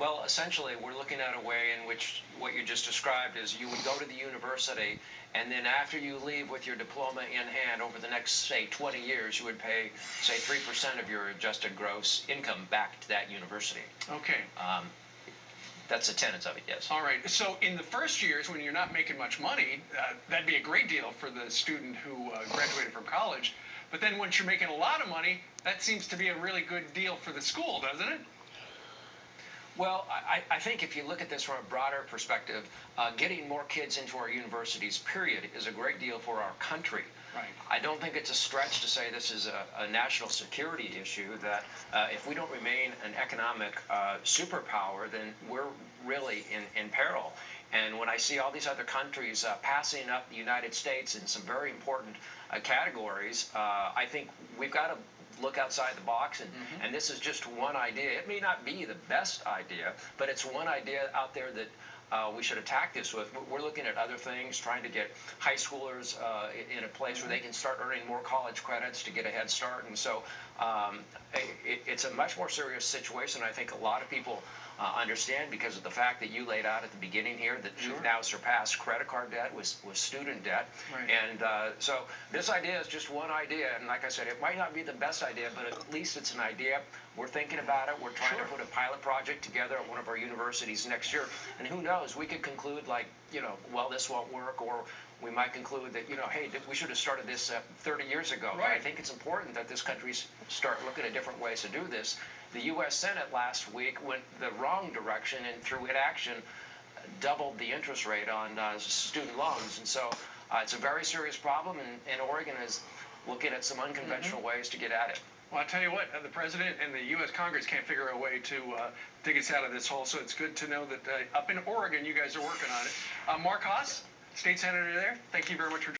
Well, essentially, we're looking at a way in which what you just described is you would go to the university, and then after you leave with your diploma in hand over the next, say, 20 years, you would pay, say, 3% of your adjusted gross income back to that university. Okay. That's the tenets of it, yes. All right. So in the first years, when you're not making much money, that'd be a great deal for the student who graduated from college. But then once you're making a lot of money, that seems to be a really good deal for the school, doesn't it? Well, I think if you look at this from a broader perspective, getting more kids into our universities, period, is a great deal for our country. Right. I don't think it's a stretch to say this is a national security issue, that if we don't remain an economic superpower, then we're really in peril. And when I see all these other countries passing up the United States in some very important categories, I think we've got to look outside the box, and this is just one idea. It may not be the best idea, but it's one idea out there that we should attack this with. We're looking at other things, trying to get high schoolers in a place where they can start earning more college credits to get a head start. And so it's a much more serious situation. I think a lot of people understand, because of the fact that you laid out at the beginning here that we've now surpassed credit card debt with student debt. Right. And so this idea is just one idea. And like I said, it might not be the best idea, but at least it's an idea. We're thinking about it. We're trying to put a pilot project together at one of our universities next year. And who knows, we could conclude, like, well, this won't work, or we might conclude that, hey, we should have started this 30 years ago. Right. I think it's important that this country start looking at different ways to do this. The U.S. Senate last week went the wrong direction, and through inaction doubled the interest rate on student loans. And so it's a very serious problem, and Oregon is looking at some unconventional ways to get at it. Well, I'll tell you what, the President and the U.S. Congress can't figure a way to dig us out of this hole, so it's good to know that up in Oregon you guys are working on it. Mark Haas, State Senator there, thank you very much for